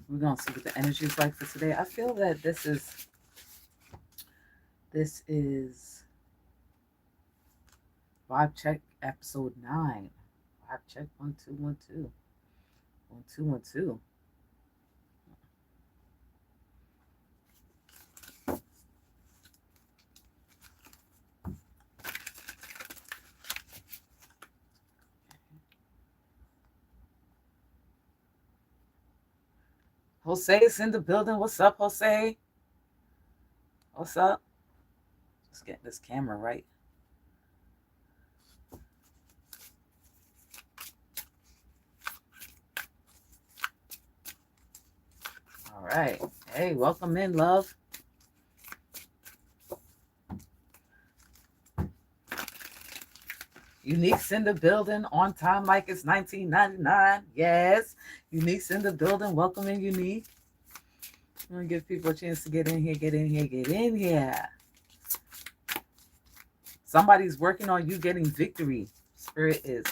We're going to see what the energy is like for today. I feel that this is vibe check episode 9. Vibe check 1 2 1 2 1 2 1 2. Jose is in the building. What's up, Jose? What's up? Let's get this camera right. All right. Hey, welcome in, love. Unique's in the building, on time like it's 1999. Yes, Unique's in the building. Welcome in, Unique. I'm gonna give people a chance to get in here, get in here, get in here. Somebody's working on you getting victory. Spirit is,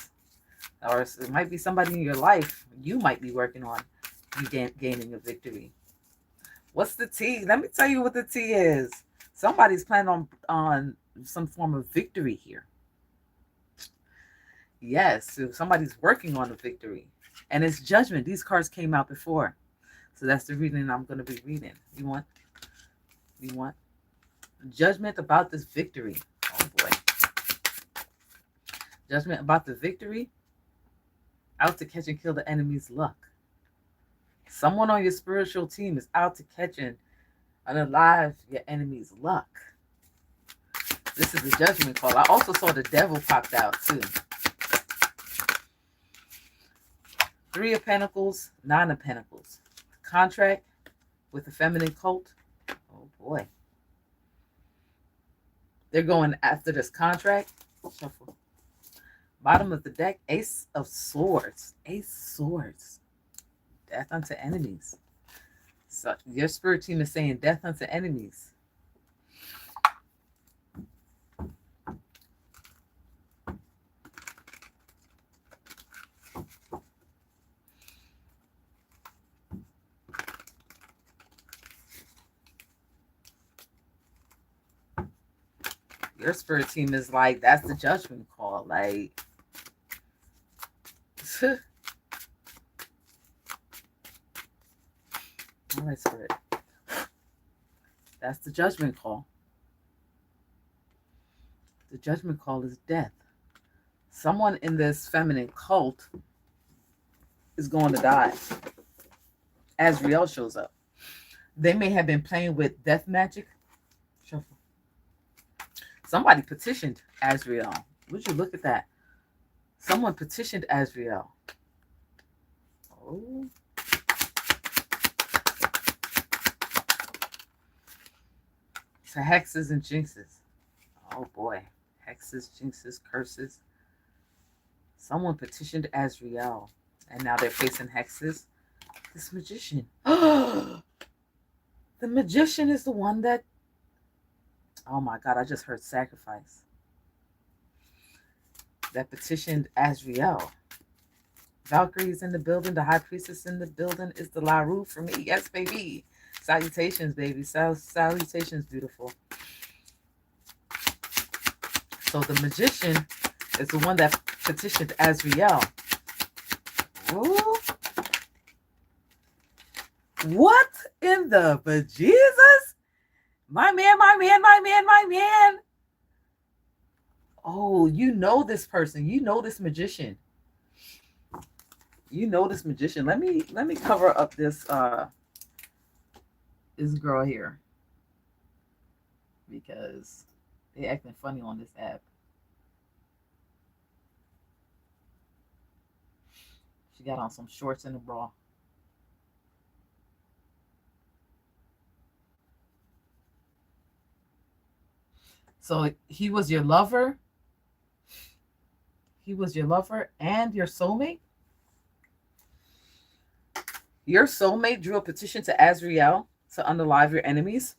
or it might be somebody in your life. You might be working on you gaining a victory. What's the tea? Let me tell you what the tea is. Somebody's planning on some form of victory here. Yes, so somebody's working on a victory. And it's judgment. These cards came out before. So that's the reading I'm going to be reading. You want judgment about this victory. Oh boy. Judgment about the victory. Out to catch and kill the enemy's luck. Someone on your spiritual team is out to catch and unalive your enemy's luck. This is the judgment call. I also saw the devil popped out too. 3 of Pentacles, 9 of Pentacles. Contract with the feminine cult. Oh boy. They're going after this contract. Shuffle. Bottom of the deck, Ace of Swords. Ace Swords. Death unto enemies. So your spirit team is saying death unto enemies. Your spirit team is like, that's the judgment call. Like, all right, spirit. That's the judgment call. The judgment call is death. Someone in this feminine cult is going to die. Azrael shows up. They may have been playing with death magic. Shuffle. Somebody petitioned Azrael. Would you look at that? Someone petitioned Azrael. Oh. So hexes and jinxes. Oh boy. Hexes, jinxes, curses. Someone petitioned Azrael. And now they're facing hexes. This magician. The magician is the one that... Oh my God, I just heard sacrifice. That petitioned Azrael. Valkyrie's in the building. The high priestess in the building. Is the La Rue for me. Yes, baby. Salutations, baby. Salutations, beautiful. So the magician is the one that petitioned Azrael. Ooh. What in the bejesus? My man, my man, my man, my man. Oh, you know this person. You know this magician. You know this magician. Let me cover up this girl here. Because they acting funny on this app. She got on some shorts and a bra. So he was your lover. He was your lover and your soulmate. Your soulmate drew a petition to Azrael to unalive your enemies.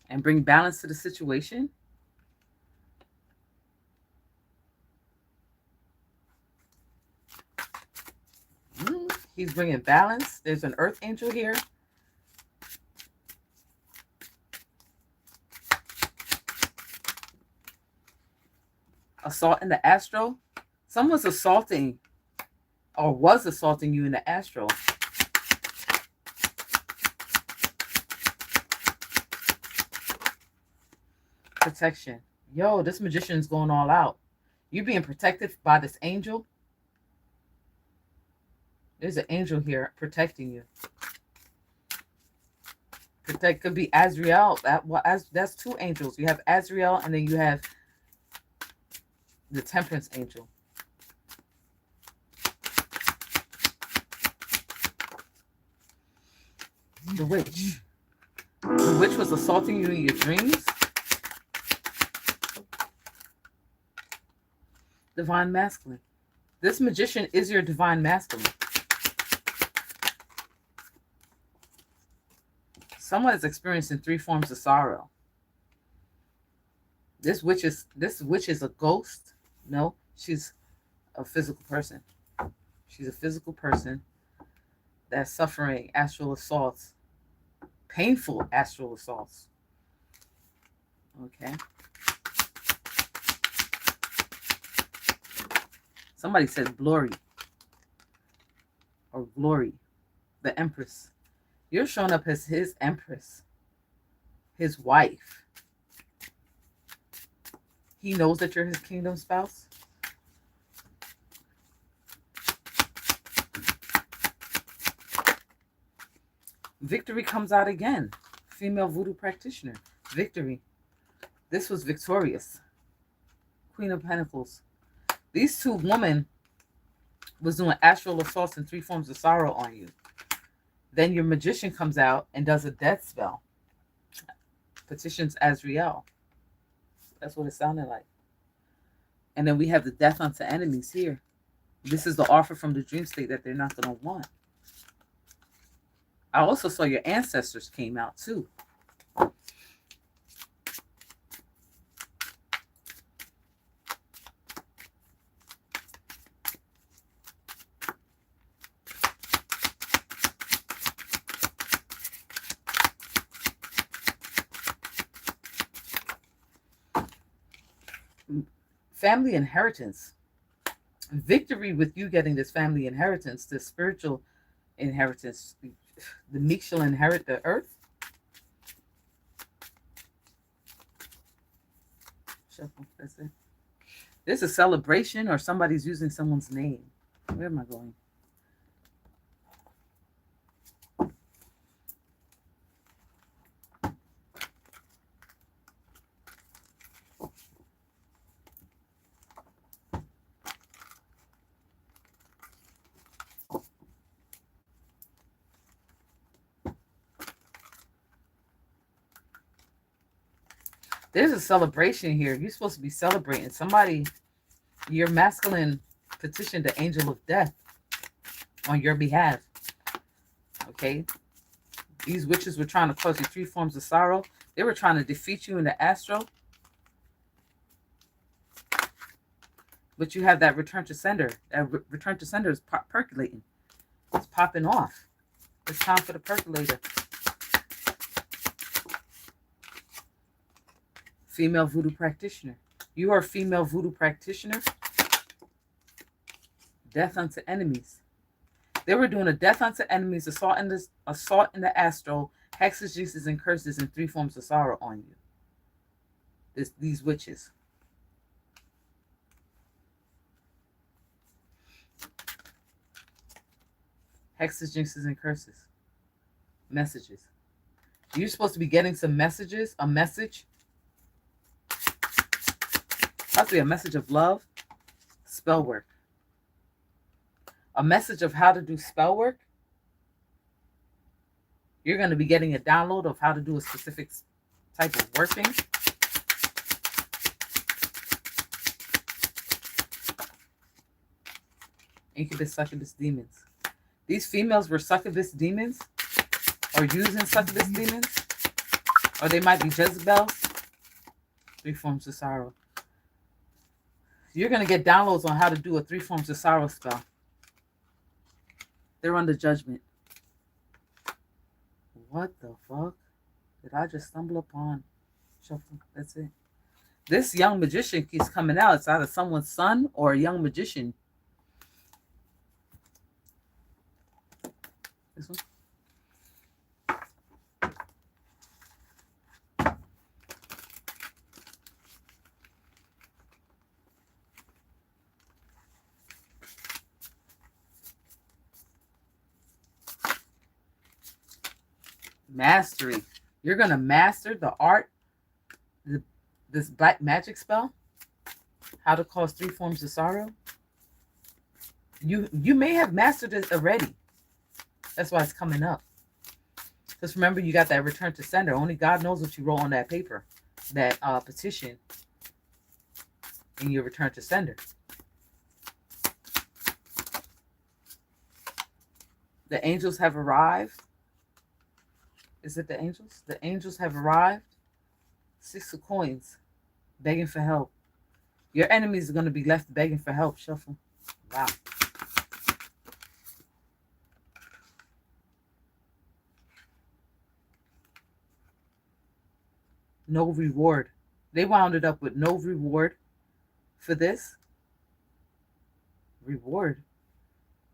And bring balance to the situation. He's bringing balance. There's an earth angel here. Assault in the astral. Someone's assaulting or was assaulting you in the astral. Protection. Yo, this magician is going all out. You're being protected by this angel. There's an angel here protecting you. Protect could be Azrael. That's two angels. You have Azrael, and then you have the Temperance angel. The witch. The witch was assaulting you in your dreams. Divine masculine. This magician is your divine masculine. Someone is experiencing three forms of sorrow. This witch is a ghost. No, she's a physical person. She's a physical person that's suffering astral assaults, painful astral assaults. Okay. Somebody said glory or glory, the Empress. You're showing up as his Empress, his wife. He knows that you're his kingdom spouse. Victory comes out again. Female voodoo practitioner. Victory. This was victorious. Queen of Pentacles. These two women was doing astral assaults and three forms of sorrow on you. Then your magician comes out and does a death spell. Petitions Azrael. That's what it sounded like. And then we have the death unto enemies here. This is the offer from the dream state that they're not going to want. I also saw your ancestors came out too. Family inheritance. Victory with you getting this family inheritance, this spiritual inheritance. The meek shall inherit the earth. Shuffle, that's it. There's a celebration or somebody's using someone's name. Where am I going? There's a celebration here. You're supposed to be celebrating. Somebody, your masculine petitioned the angel of death on your behalf. Okay? These witches were trying to cause you three forms of sorrow. They were trying to defeat you in the astral. But you have that return to sender. That return to sender is percolating. It's popping off. It's time for the percolator. Female voodoo practitioner. You are a female voodoo practitioner. Death unto enemies. They were doing a death unto enemies, assault in the astral, hexes, jinxes, and curses, and three forms of sorrow on you. These witches. Hexes, jinxes, and curses. Messages. You're supposed to be getting some messages, a message. Possibly a message of love, spell work. A message of how to do spell work. You're going to be getting a download of how to do a specific type of working. Incubus, succubus, demons. These females were succubus demons or using succubus demons. Or they might be Jezebels. Three forms of sorrow. You're going to get downloads on how to do a three forms of sorrow spell. They're under judgment. What the fuck did I just stumble upon? Shuffle. That's it. This young magician keeps coming out. It's either someone's son or a young magician. This one. Mastery. You're going to master the art, this black magic spell, how to cause 3 forms of sorrow. You may have mastered it already. That's why it's coming up. Because remember, you got that return to sender. Only God knows what you wrote on that paper, that petition in your return to sender. The angels have arrived. Is it the angels? The angels have arrived. 6 of coins. Begging for help. Your enemies are going to be left begging for help. Shuffle. Wow. No reward. They wound it up with no reward for this. Reward.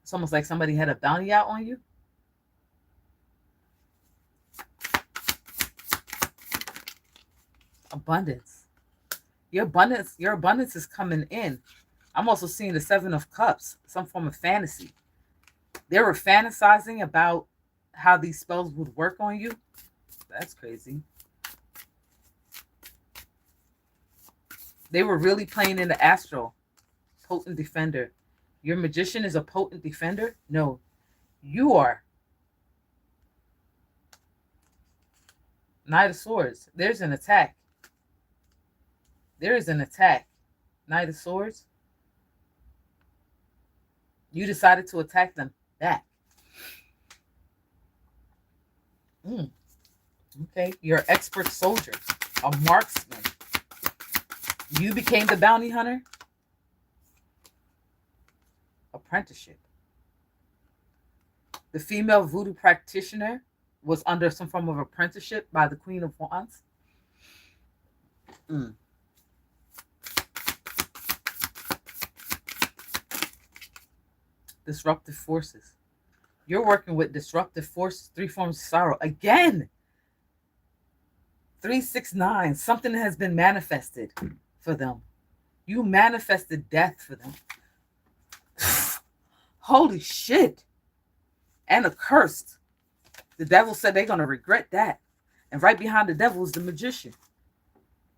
It's almost like somebody had a bounty out on you. Abundance. Your abundance is coming in. I'm also seeing the 7 of Cups, some form of fantasy. They were fantasizing about how these spells would work on you. That's crazy. They were really playing in the astral. Potent defender. Your magician is a potent defender? No, you are. Knight of Swords. There's an attack. There is an attack. Knight of Swords. You decided to attack them back. Okay. You're an expert soldier. A marksman. You became the bounty hunter. Apprenticeship. The female voodoo practitioner was under some form of apprenticeship by the Queen of Wands. Disruptive forces. You're working with disruptive forces. 3 forms of sorrow. Again. 369. Something has been manifested for them. You manifested death for them. Holy shit. And accursed. The devil said they're going to regret that. And right behind the devil is the magician.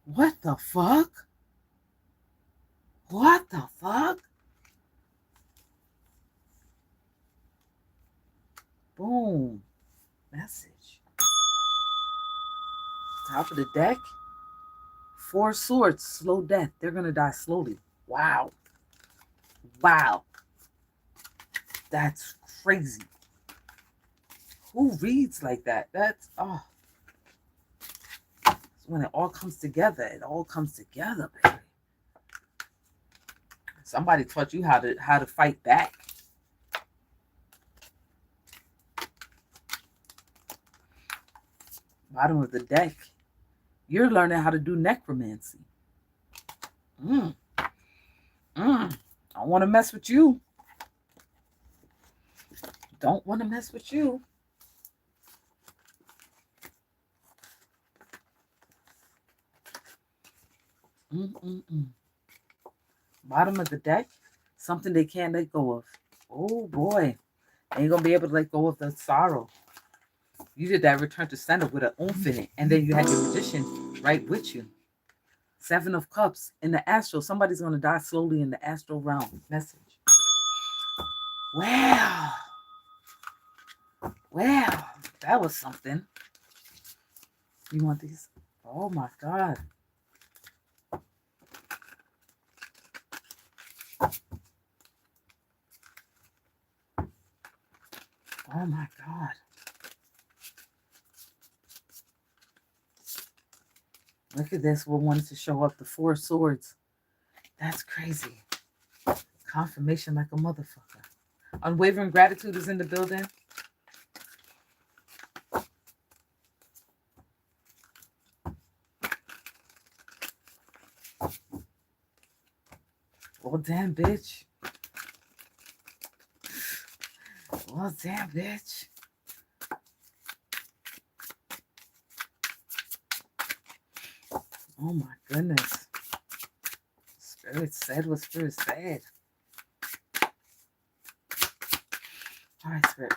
What the fuck? What the fuck? Boom. Message. Top of the deck. 4 swords. Slow death. They're going to die slowly. Wow. Wow. That's crazy. Who reads like that? That's, oh. It's when it all comes together. It all comes together, baby. Somebody taught you how to fight back. Bottom of the deck. You're learning how to do necromancy. I don't want to mess with you. Don't want to mess with you. Bottom of the deck. Something they can't let go of. Oh boy. They ain't going to be able to let go of the sorrow. You did that return to sender with an oomph in it. And then you had your magician right with you. 7 of Cups in the astral. Somebody's going to die slowly in the astral realm. Message. Wow. Wow. That was something. You want these? Oh my God. Oh my God. Look at this. We wanted to show up the 4 swords. That's crazy. Confirmation like a motherfucker. Unwavering gratitude is in the building. Well, damn, bitch. Well, damn, bitch. Oh, my goodness. Spirit said what Spirit said. All right, Spirit.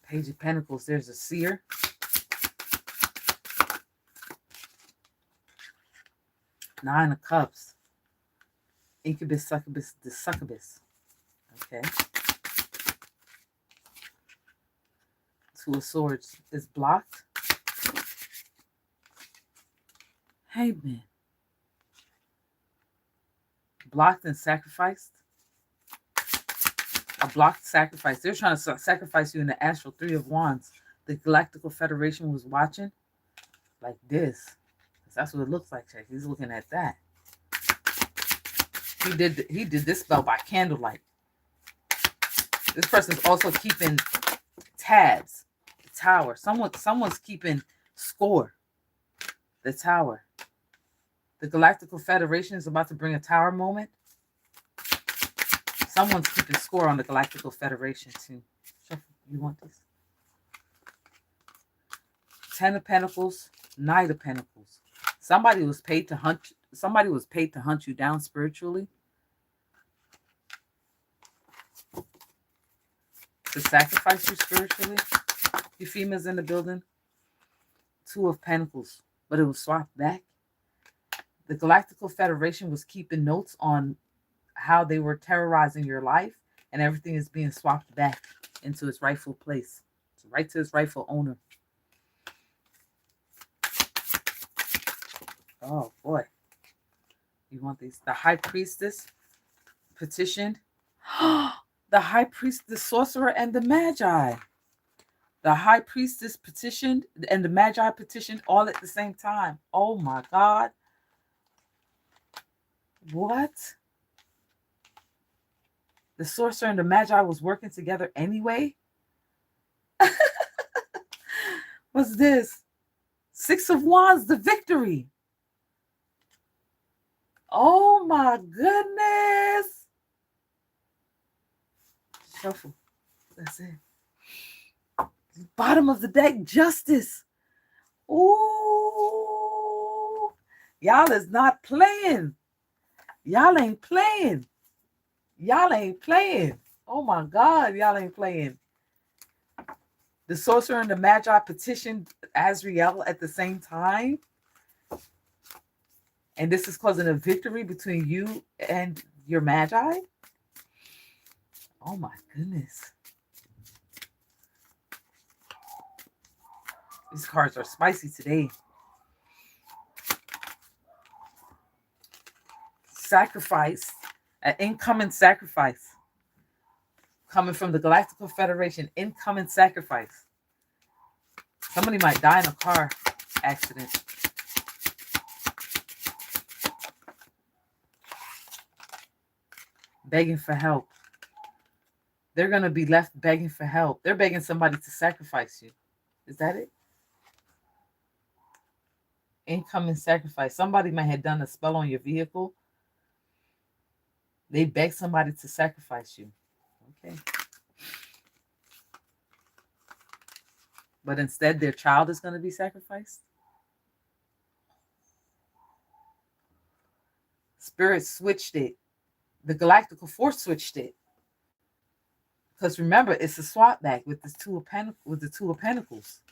Page of Pentacles. There's a seer. Nine of Cups. Incubus, succubus, the succubus. Okay. Two of Swords is blocked. Hangman. Blocked and sacrificed. A blocked sacrifice. They're trying to sacrifice you in the astral. Three of Wands. The Galactic Federation was watching like this. That's what it looks like. Check. He's looking at that. He did this spell by candlelight. This person's also keeping tabs. The Tower. Someone's keeping score. The Tower. The Galactic Federation is about to bring a Tower moment. Someone's keeping score on the Galactic Federation too. You want this? Ten of Pentacles, Knight of Pentacles. Somebody was paid to hunt. Somebody was paid to hunt you down spiritually. To sacrifice you spiritually. Euphemia's in the building. Two of Pentacles, but it was swapped back. The Galactic Federation was keeping notes on how they were terrorizing your life, and everything is being swapped back into its rightful place. It's right to its rightful owner. Oh boy. You want these? The High Priestess petitioned. The High Priest, the Sorcerer, and the Magi. The High Priestess petitioned and the Magi petitioned all at the same time. Oh my God. What? The Sorcerer and the Magi was working together anyway? What's this? Six of Wands, the victory. Oh my goodness. Shuffle. That's it. Bottom of the deck, Justice. Ooh. Y'all is not playing. Y'all ain't playing. Y'all ain't playing. Oh my God, y'all ain't playing. The Sorcerer and the Magi petitioned Azrael at the same time. And this is causing a victory between you and your Magi. Oh my goodness. These cards are spicy today. Sacrifice. An incoming sacrifice. Coming from the Galactic Federation. Incoming sacrifice. Somebody might die in a car accident. Begging for help. They're going to be left begging for help. They're begging somebody to sacrifice you. Is that it? Incoming sacrifice. Somebody might have done a spell on your vehicle. They beg somebody to sacrifice you. Okay. But instead, their child is going to be sacrificed. Spirit switched it. The Galactical Force switched it. Because remember, it's a swap back with the Two of Pentacles.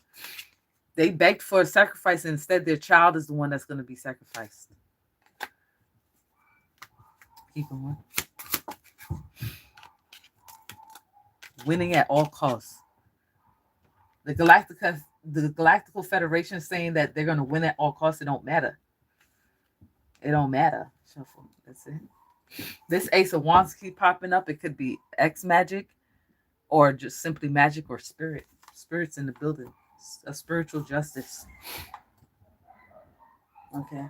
They begged for a sacrifice, and instead their child is the one that's going to be sacrificed. Keep going. Winning at all costs. The Galactical Federation is saying that they're going to win at all costs. It don't matter. It don't matter. Shuffle. That's it. This Ace of Wands keep popping up. It could be X magic or just simply magic or spirit. Spirit's in the building. A spiritual justice. Okay.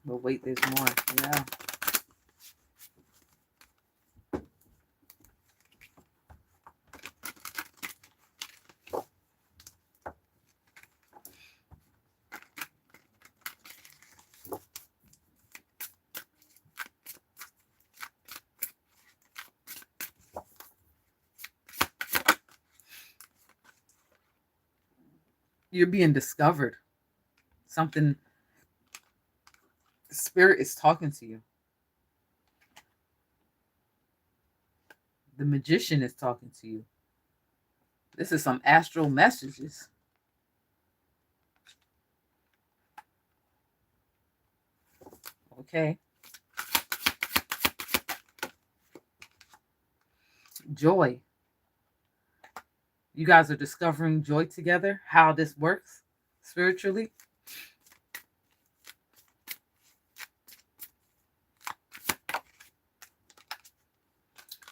But wait, there's more. Yeah. You're being discovered. Something, spirit is talking to you. The magician is talking to you. This is some astral messages. Okay. Joy. You guys are discovering joy together, how this works spiritually.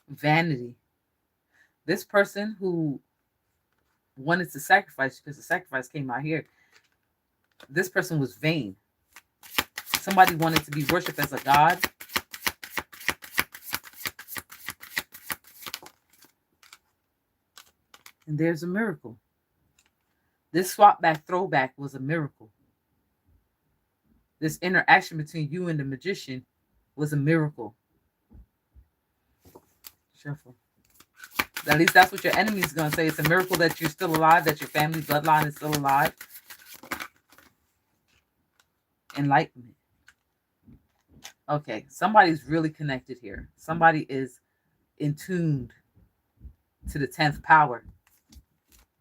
Vanity. This person who wanted to sacrifice, because the sacrifice came out here, this person was vain. Somebody wanted to be worshipped as a god. And there's a miracle. This swap back, throwback was a miracle. This interaction between you and the magician was a miracle. Shuffle. At least that's what your enemy is going to say. It's a miracle that you're still alive, that your family bloodline is still alive. Enlightenment. Okay, somebody's really connected here. Somebody is in tuned to the 10th power.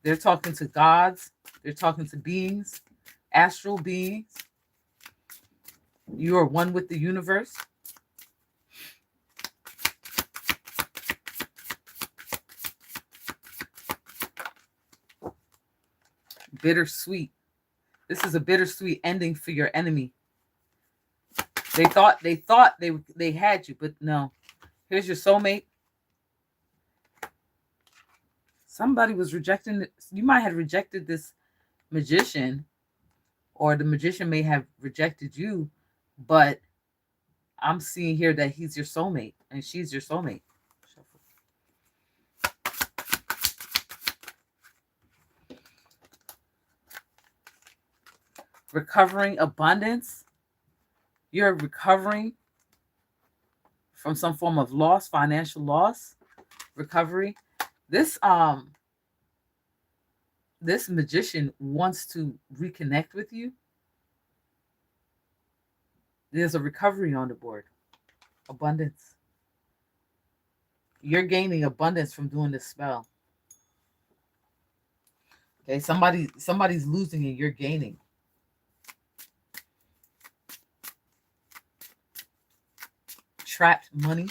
They're talking to gods. They're talking to beings, astral beings. You are one with the universe. Bittersweet. This is a bittersweet ending for your enemy. They thought they had you, but no. Here's your soulmate. Somebody was rejecting it. You might have rejected this magician, or the magician may have rejected you, but I'm seeing here that he's your soulmate and she's your soulmate. Recovering abundance. You're recovering from some form of loss, financial loss, recovery. This magician wants to reconnect with you. There's a recovery on the board. Abundance. You're gaining abundance from doing this spell. Okay, somebody's losing and you're gaining. Trapped money.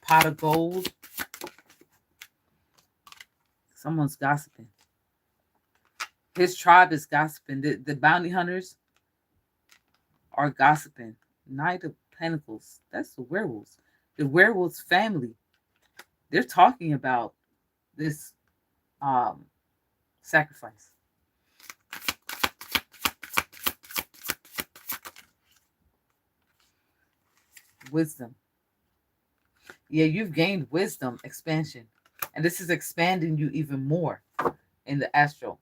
Pot of gold. Someone's gossiping. His tribe is gossiping. The bounty hunters are gossiping. Knight of Pentacles. That's the werewolves. The werewolves family. They're talking about this sacrifice. Wisdom. Yeah, you've gained wisdom, expansion. And this is expanding you even more in the astral.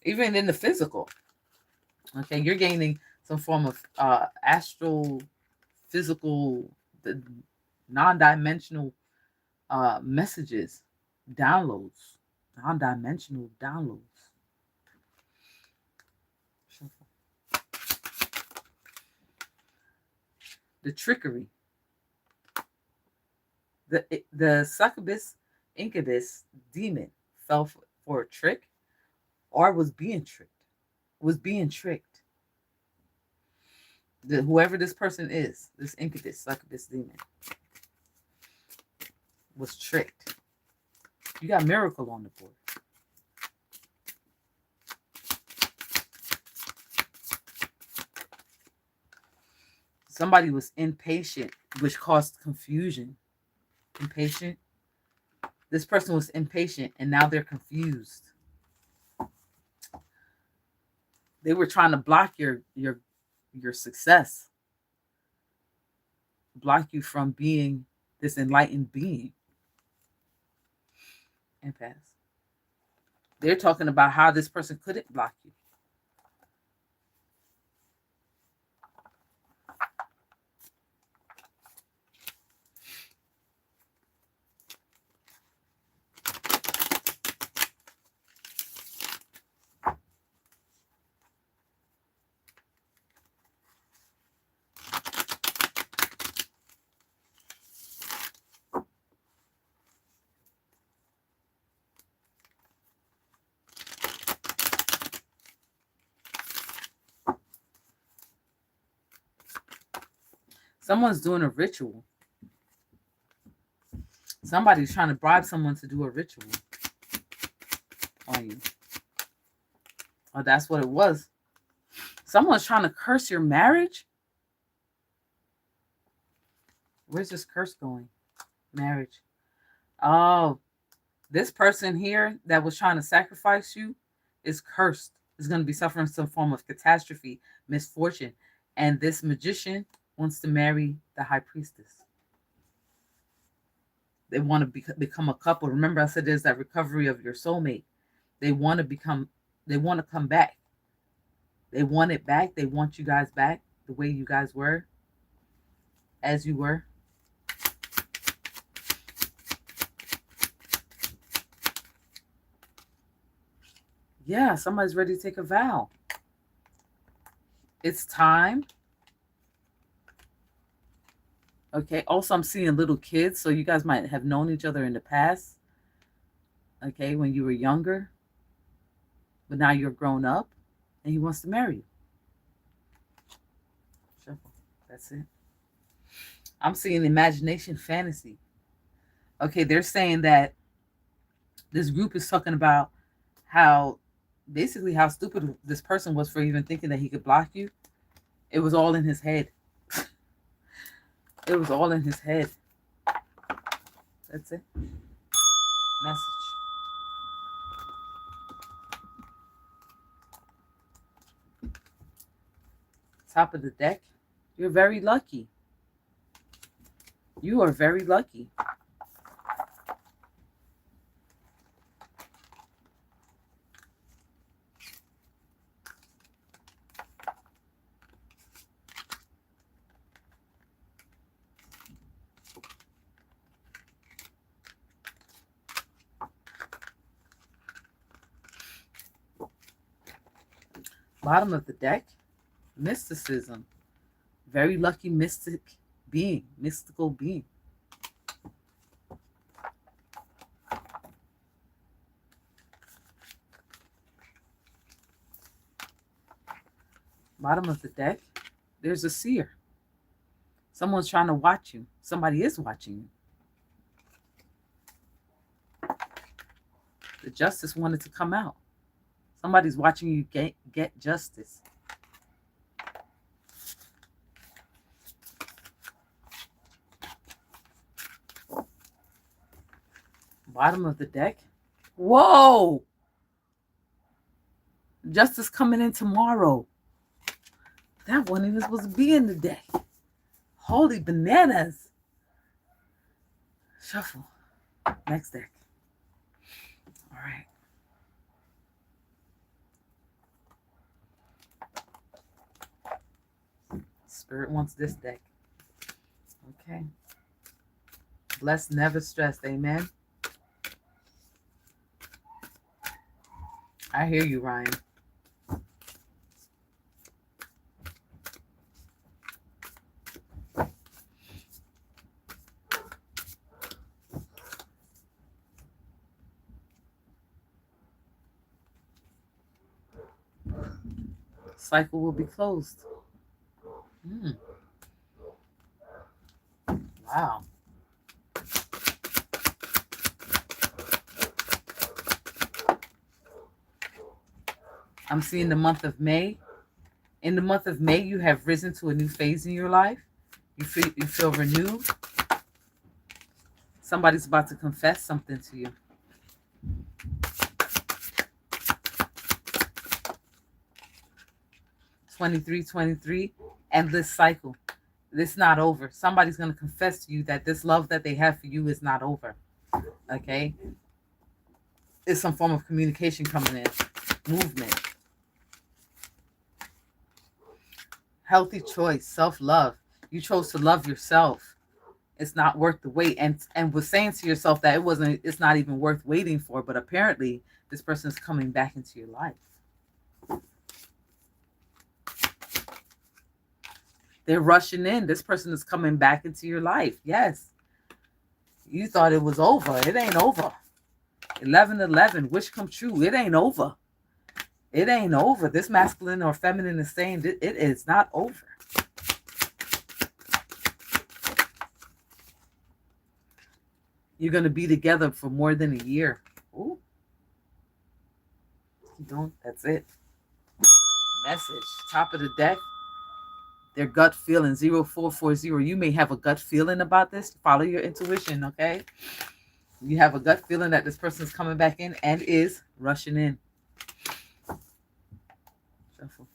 Even in the physical. Okay, you're gaining some form of astral, physical, the non-dimensional messages, downloads, non-dimensional downloads. The trickery. The succubus, incubus demon fell for a trick, or was being tricked. Whoever this person is, this incubus, succubus demon, was tricked. You got miracle on the board. Somebody was impatient, which caused confusion. Impatient. This person was impatient and now they're confused. They were trying to block your success, block you from being this enlightened being. And pass. They're talking about how this person couldn't block you. Someone's doing a ritual. Somebody's trying to bribe someone to do a ritual on you. Oh, that's what it was. Someone's trying to curse your marriage? Where's this curse going? Marriage. Oh, this person here that was trying to sacrifice you is cursed. Is going to be suffering some form of catastrophe, misfortune. And this magician wants to marry the high priestess. They want to become a couple. Remember, I said there's that recovery of your soulmate. They want to come back. They want it back. They want you guys back the way you guys were, as you were. Yeah, somebody's ready to take a vow. It's time. Okay, also I'm seeing little kids, so you guys might have known each other in the past. Okay, when you were younger. But now you're grown up and he wants to marry you. Shuffle. That's it. I'm seeing imagination fantasy. Okay, they're saying that this group is talking about how stupid this person was for even thinking that he could block you. It was all in his head. It was all in his head. That's it. Message. Top of the deck. You're very lucky. You are very lucky. Bottom of the deck, mysticism. Very lucky mystical being. Bottom of the deck, there's a seer. Someone's trying to watch you. Somebody is watching you. The justice wanted to come out. Somebody's watching you get justice. Bottom of the deck. Whoa! Justice coming in tomorrow. That wasn't even supposed to be in the deck. Holy bananas. Shuffle. Next deck. All right. Spirit wants this deck. Okay. Blessed, never stressed. Amen. I hear you, Ryan. Cycle will be closed. Wow. I'm seeing the month of May. In the month of May, you have risen to a new phase in your life. You feel renewed. Somebody's about to confess something to you. (2323) endless cycle. It's not over. Somebody's going to confess to you that this love that they have for you is not over. Okay? It's some form of communication coming in. Movement. Healthy choice. Self-love. You chose to love yourself. It's not worth the wait. And was saying to yourself that it's not even worth waiting for. But apparently, this person is coming back into your life. They're rushing in. This person is coming back into your life. Yes. You thought it was over. It ain't over. 1111, wish come true. It ain't over. It ain't over. This masculine or feminine is saying it is not over. You're going to be together for more than a year. Ooh. That's it. Message. Top of the deck. Their gut feeling, 0440. You may have a gut feeling about this. Follow your intuition, okay? You have a gut feeling that this person is coming back in and is rushing in. Shuffle.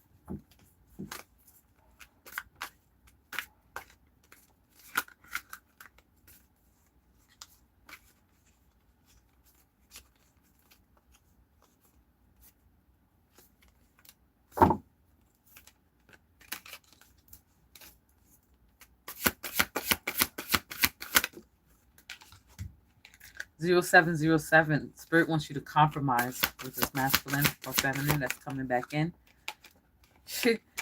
(0707). Spirit wants you to compromise with this masculine or feminine that's coming back in.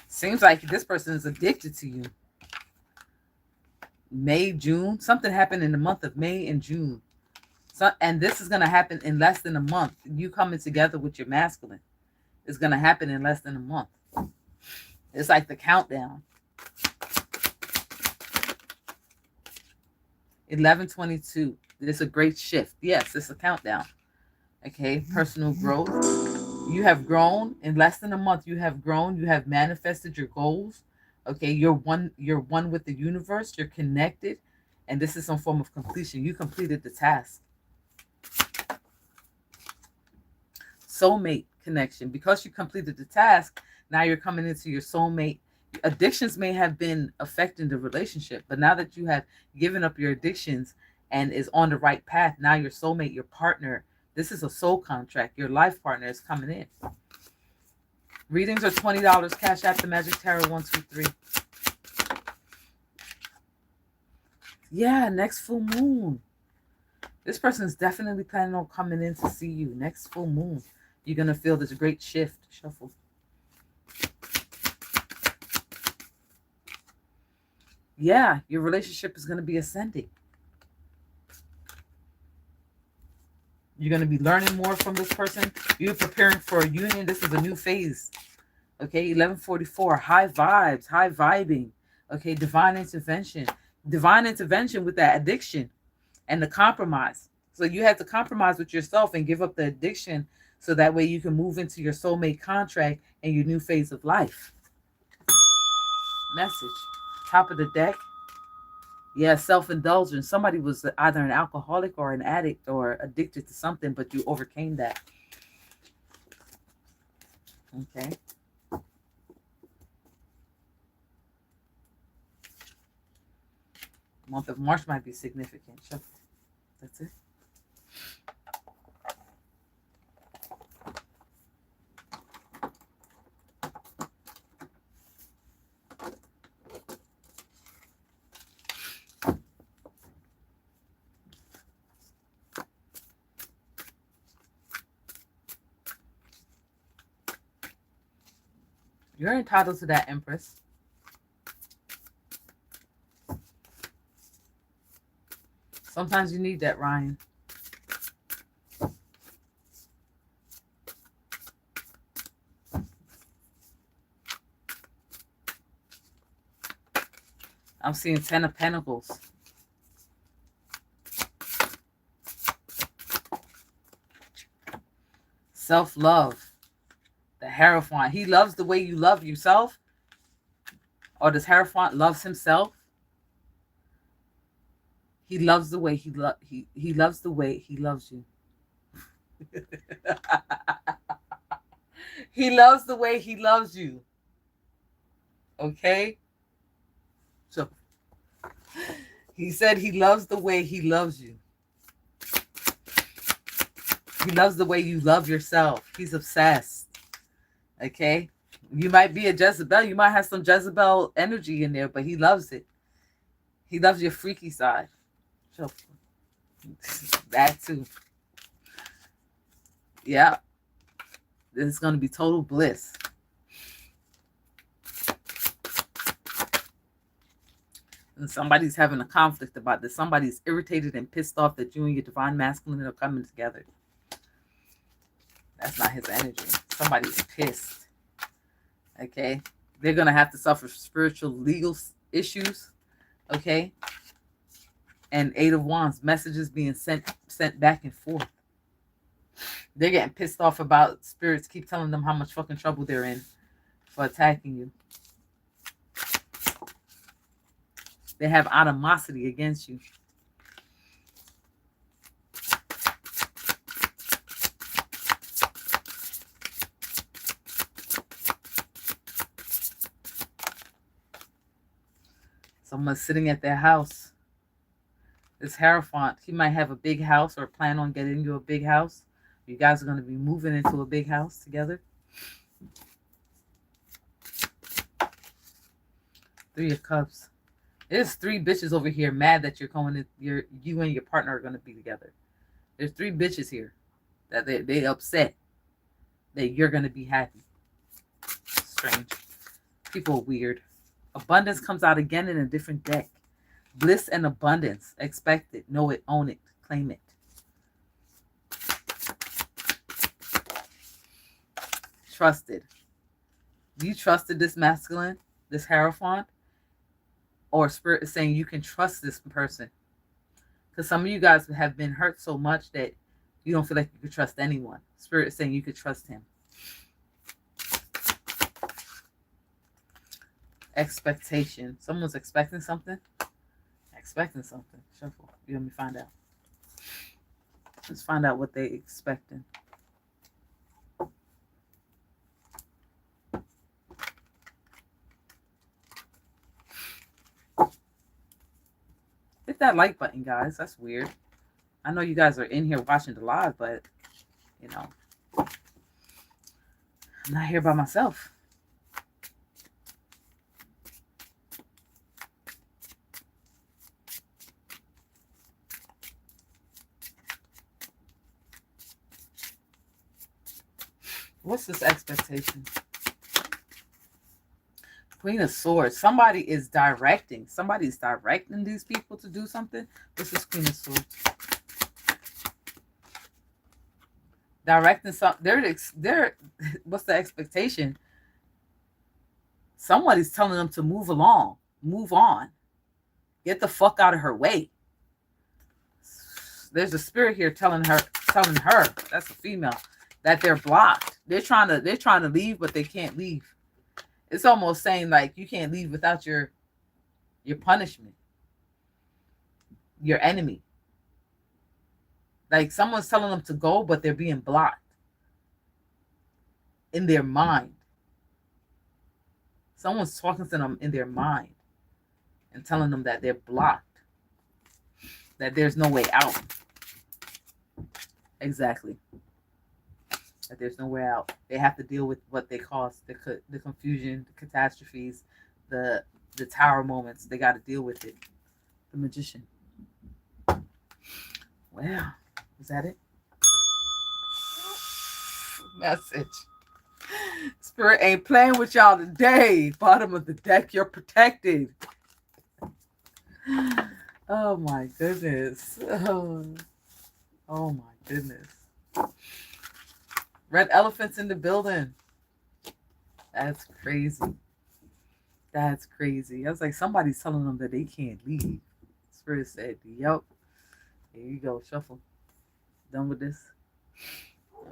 Seems like this person is addicted to you. May, June. Something happened in the month of May and June. And this is going to happen in less than a month. You coming together with your masculine. It's going to happen in less than a month. It's like the countdown. 1122. It's a great shift. Yes, it's a countdown. Okay, personal growth. You have grown in less than a month. You have grown. You have manifested your goals. Okay, you're one with the universe. You're connected, and this is some form of completion. You completed the task. Soulmate connection. Because you completed the task, now you're coming into your soulmate. Addictions may have been affecting the relationship, but now that you have given up your addictions and is on the right path, now your soulmate, your partner, this is a soul contract. Your life partner is coming in. Readings are $20. Cash App the Magic Tarot 123. Yeah, next full moon. This person is definitely planning on coming in to see you. Next full moon, you're going to feel this great shift. Shuffle. Yeah, your relationship is going to be ascending. You're going to be learning more from this person. You're preparing for a union. This is a new phase. Okay, 1144, high vibes, high vibing. Okay, divine intervention. Divine intervention with that addiction and the compromise. So you have to compromise with yourself and give up the addiction so that way you can move into your soulmate contract and your new phase of life. Message. Top of the deck. Yeah, self-indulgence. Somebody was either an alcoholic or an addict or addicted to something, but you overcame that. Okay. Month of March might be significant. Shuffle. That's it. You're entitled to that, Empress. Sometimes you need that, Ryan. I'm seeing 10 of Pentacles. Self-love. The Hierophant. He loves the way you love yourself. Or this Hierophant loves himself. He loves the way he loves the way he loves you. He loves the way he loves you. Okay? So he said he loves the way he loves you. He loves the way you love yourself. He's obsessed. Okay? You might be a Jezebel. You might have some Jezebel energy in there, but he loves it. He loves your freaky side. So that too. Yeah. This is going to be total bliss. And somebody's having a conflict about this. Somebody's irritated and pissed off that you and your divine masculine are coming together. That's not his energy. Somebody's pissed. Okay? They're going to have to suffer spiritual, legal issues. Okay? And Eight of Wands, messages being sent back and forth. They're getting pissed off about spirits keep telling them how much fucking trouble they're in for attacking you. They have animosity against you. Someone's sitting at their house. This Hierophant, he might have a big house or plan on getting you a big house. You guys are going to be moving into a big house together. Three of Cups. There's three bitches over here mad that you're going to, you and your partner are going to be together. There's three bitches here that they upset that you're going to be happy. Strange. People are weird. Abundance comes out again in a different deck. Bliss and abundance. Expect it. Know it. Own it. Claim it. Trusted. You trusted this masculine, this Hierophant, or Spirit is saying you can trust this person. Because some of you guys have been hurt so much that you don't feel like you could trust anyone. Spirit is saying you could trust him. Expectation. Someone's expecting something. Expecting something. Shuffle. You let me find out. Let's find out what they expecting. Hit that like button, guys. That's weird. I know you guys are in here watching the live, but you know, I'm not here by myself. What's this expectation? Queen of Swords. Somebody is directing. Somebody's directing these people to do something. This is Queen of Swords. Directing something. They're what's the expectation? Somebody's telling them to move along. Move on. Get the fuck out of her way. There's a spirit here telling her, that's a female, that they're blocked. They're trying to leave, but they can't leave. It's almost saying like you can't leave without your punishment. Your enemy. Like someone's telling them to go, but they're being blocked. In their mind. Someone's talking to them in their mind and telling them that they're blocked. That there's no way out. Exactly. That there's no way out. They have to deal with what they caused, the confusion, the catastrophes, the tower moments. They got to deal with it. The Magician. Well, is that it? Message. Spirit ain't playing with y'all today. Bottom of the deck, you're protected. Oh my goodness. Oh my goodness. Red elephants in the building. That's crazy. That's crazy. I was like, somebody's telling them that they can't leave. Spirit said, yep. Here you go. Shuffle. Done with this.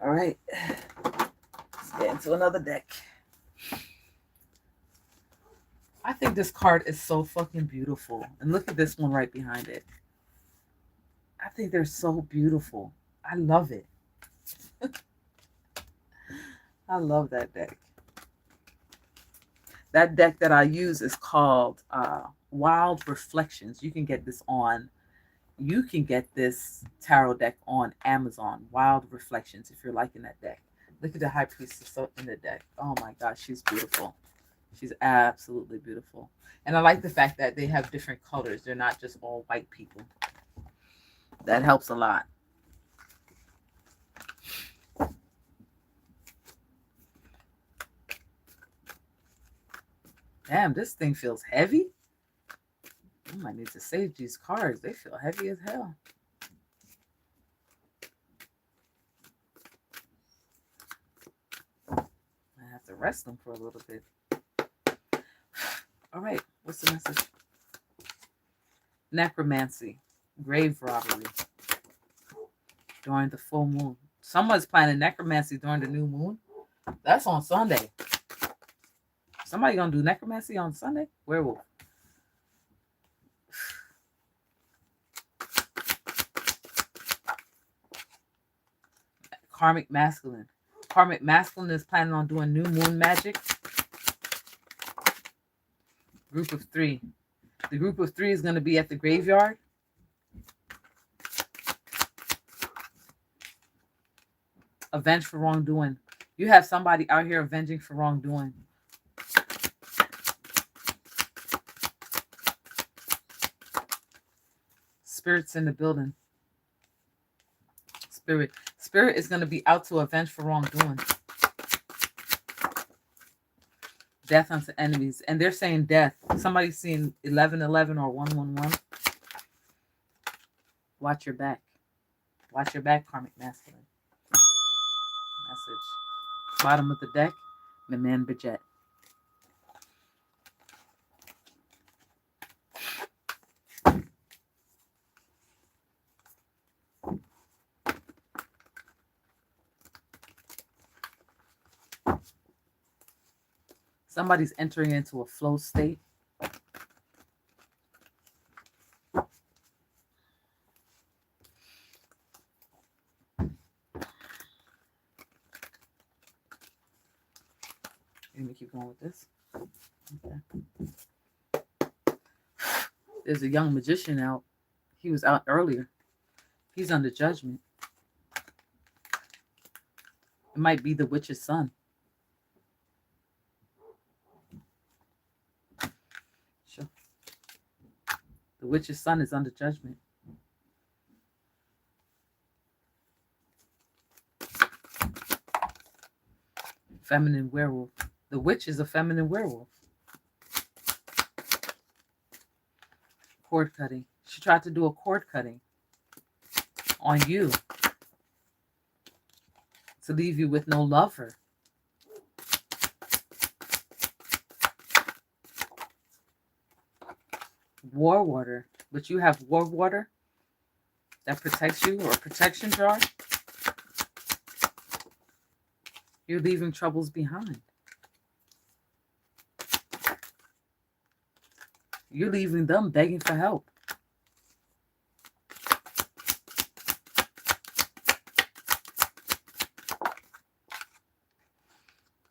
All right. Let's get into another deck. I think this card is so fucking beautiful. And look at this one right behind it. I think they're so beautiful. I love it. I love that deck. That deck that I use is called Wild Reflections. You can get this tarot deck on Amazon. Wild Reflections, if you're liking that deck. Look at the High Priestess in the deck. Oh my gosh, she's beautiful. She's absolutely beautiful. And I like the fact that they have different colors. They're not just all white people. That helps a lot. Damn, this thing feels heavy. I might need to save these cards. They feel heavy as hell. I have to rest them for a little bit. All right, what's the message? Necromancy, grave robbery during the full moon. Someone's planning necromancy during the new moon. That's on Sunday. Somebody gonna do necromancy on Sunday? Werewolf. Karmic masculine. Karmic masculine is planning on doing new moon magic. Group of 3. The group of 3 is going to be at the graveyard. Avenge for wrongdoing. You have somebody out here avenging for wrongdoing. Spirits in the building. Spirit is going to be out to avenge for wrongdoing. Death unto enemies. And they're saying death. Somebody's seeing 1111 or 111. Watch your back. Watch your back, karmic masculine. Message. Bottom of the deck, the man Bajet. Somebody's entering into a flow state. Let me keep going with this. Okay. There's a young magician out. He was out earlier. He's under judgment. It might be the witch's son. Sure. The witch's son is under judgment. Feminine werewolf. The witch is a feminine werewolf. Cord cutting. She tried to do a cord cutting on you to leave you with no lover. War water. But you have war water that protects you, or a protection jar. You're leaving troubles behind. You're leaving them begging for help.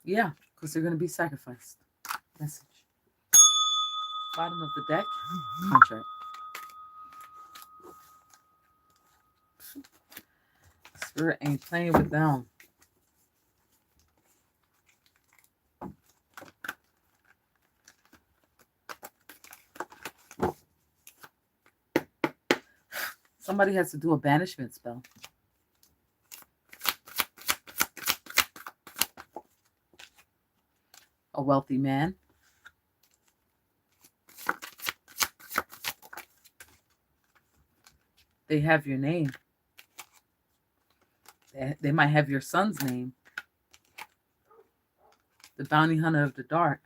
Yeah, because they're going to be sacrificed. Message. Bottom of the deck. Contract. Spirit ain't playing with them. Somebody has to do a banishment spell. A wealthy man. They have your name. They might have your son's name. The bounty hunter of the dark.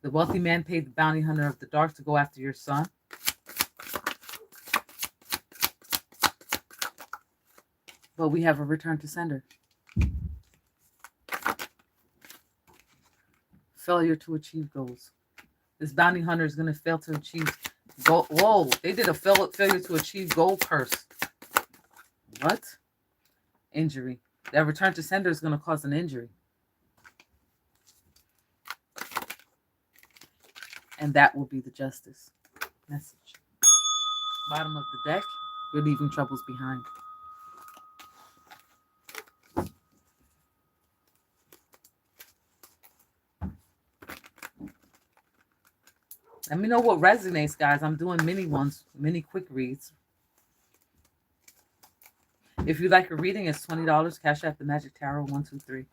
The wealthy man paid the bounty hunter of the dark to go after your son. But we have a return to sender. Failure to achieve goals. This bounty hunter is going to fail to achieve goal. Whoa, they did a failure to achieve goal curse. What? Injury. That return to sender is going to cause an injury. And that will be the justice message. Bottom of the deck, we're leaving troubles behind. Let me know what resonates, guys. I'm doing mini ones, mini quick reads. If you'd like a reading, it's $20. Cash App the Magic Tarot 123.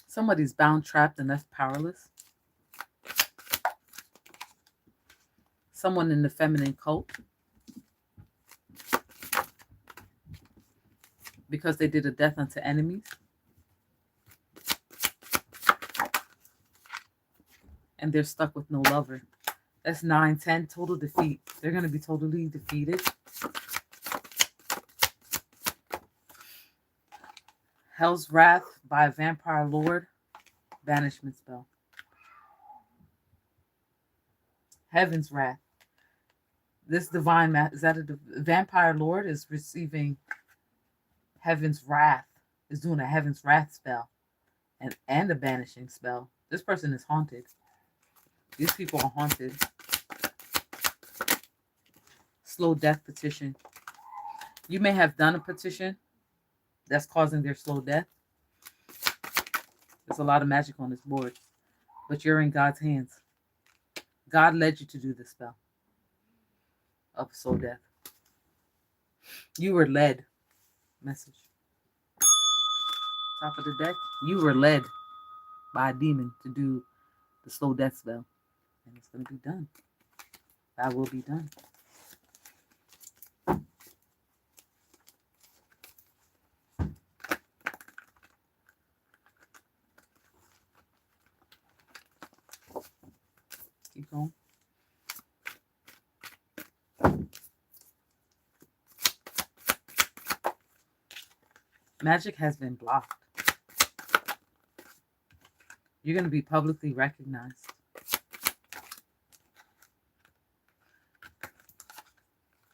Somebody's bound, trapped, and left powerless. Someone in the feminine cult. Because they did a death unto enemies. And they're stuck with no lover. That's 9, 10, total defeat. They're going to be totally defeated. Hell's Wrath by a Vampire Lord. Banishment spell. Heaven's Wrath. This divine, is that a Vampire Lord is receiving Heaven's Wrath. Is doing a Heaven's Wrath spell. And a banishing spell. This person is haunted. These people are haunted. Slow death petition. You may have done a petition that's causing their slow death. There's a lot of magic on this board. But you're in God's hands. God led you to do this spell of slow death. You were led. Message. Top of the deck. You were led by a demon to do the slow death spell. And it's going to be done. That will be done. Keep going. Magic has been blocked. You're going to be publicly recognized.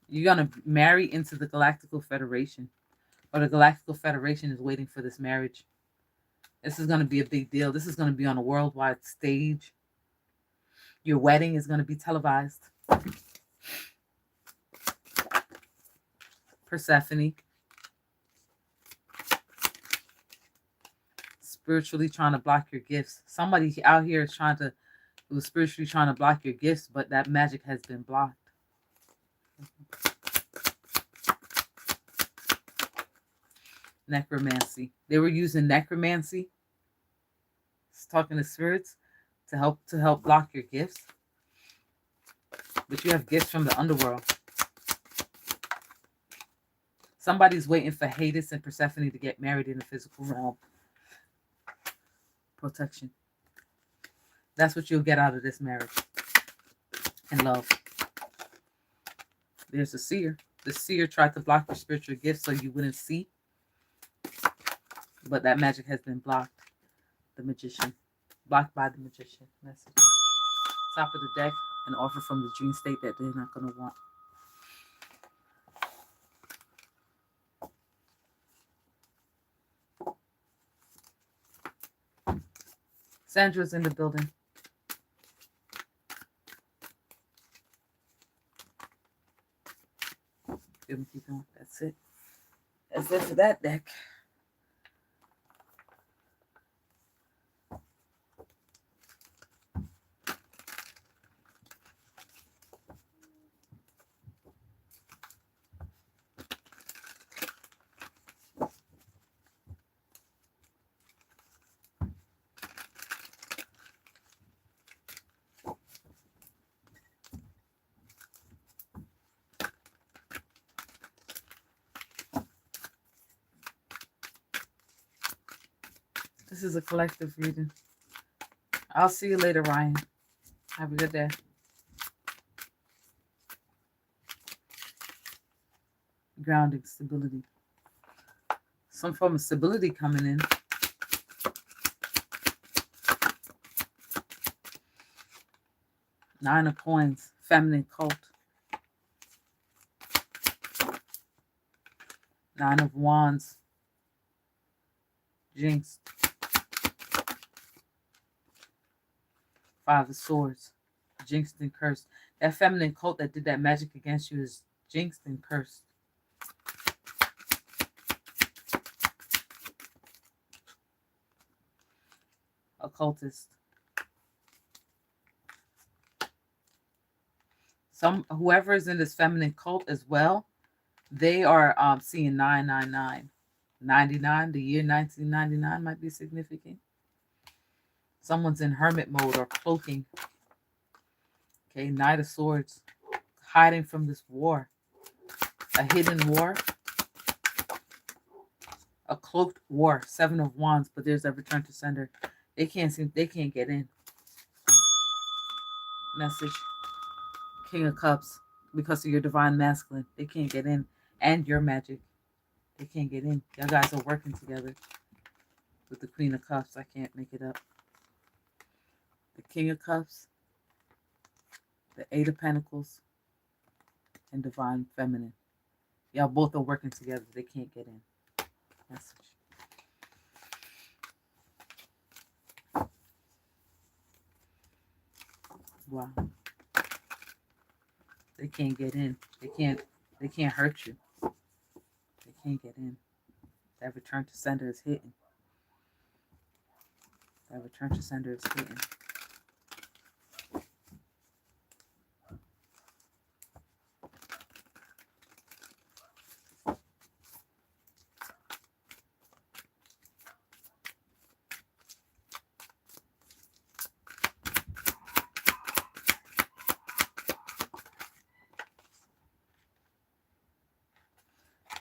You're going to marry into the Galactical Federation. Or the Galactical Federation is waiting for this marriage. This is going to be a big deal. This is going to be on a worldwide stage. Your wedding is going to be televised. Persephone. Spiritually trying to block your gifts. Somebody out here is was spiritually trying to block your gifts, but that magic has been blocked. Necromancy. They were using necromancy. It's talking to spirits to help block your gifts. But you have gifts from the underworld. Somebody's waiting for Hades and Persephone to get married in the physical realm. Protection. That's what you'll get out of this marriage. And love. There's a seer. The seer tried to block your spiritual gifts so you wouldn't see. But that magic has been blocked. The magician. Blocked by the magician. Message. Top of the deck. An offer from the dream state that they're not going to want. Sandra's in the building. Keep going. That's it. That's it for that deck. This is a collective reading. I'll see you later, Ryan. Have a good day. Grounding, stability. Some form of stability coming in. Nine of Coins, feminine cult. Nine of Wands, jinxed. Five of Swords, jinxed and cursed. That feminine cult that did that magic against you is jinxed and cursed. Occultist. Whoever is in this feminine cult as well, they are seeing 999. 99, the year 1999 might be significant. Someone's in hermit mode or cloaking. Okay, Knight of Swords, hiding from this war. A hidden war. A cloaked war. Seven of Wands, but there's a return to sender. They can't get in. Message. King of Cups, because of your divine masculine. They can't get in. And your magic. They can't get in. Y'all guys are working together. With the Queen of Cups. I can't make it up. The King of Cups. The Eight of Pentacles. And Divine Feminine. Y'all both are working together. They can't get in. Message. Wow. They can't get in. They can't hurt you. They can't get in. That return to sender is hitting. That return to sender is hitting.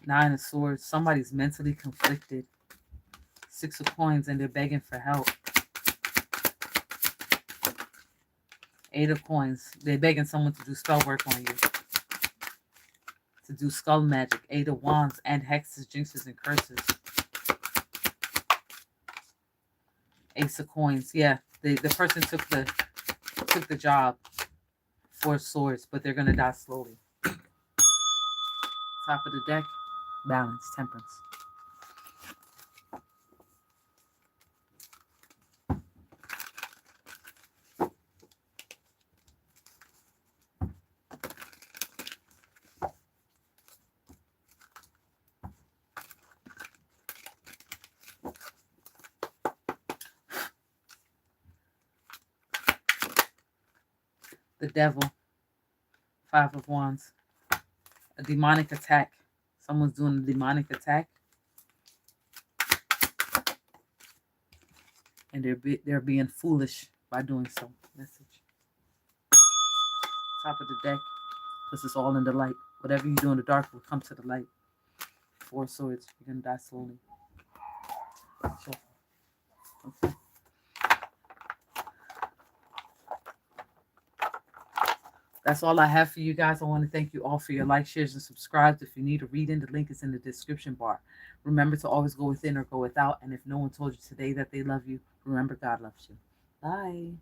Nine of Swords. Somebody's mentally conflicted. Six of Coins, and they're begging for help. Eight of Coins. They're begging someone to do spell work on you. To do skull magic. Eight of Wands and hexes, jinxes, and curses. Ace of Coins. Yeah, the person took the job. Four of Swords, but they're gonna die slowly. Top of the deck. Balance, temperance. The Devil. Five of Wands. A demonic attack. Someone's doing a demonic attack. And they're being foolish by doing so. Message. Top of the deck. Because it's all in the light. Whatever you do in the dark will come to the light. Four of Swords. You're going to die slowly. Okay. That's all I have for you guys. I want to thank you all for your likes, shares, and subscribes. If you need a reading, the link is in the description bar. Remember to always go within or go without. And if no one told you today that they love you, remember God loves you. Bye.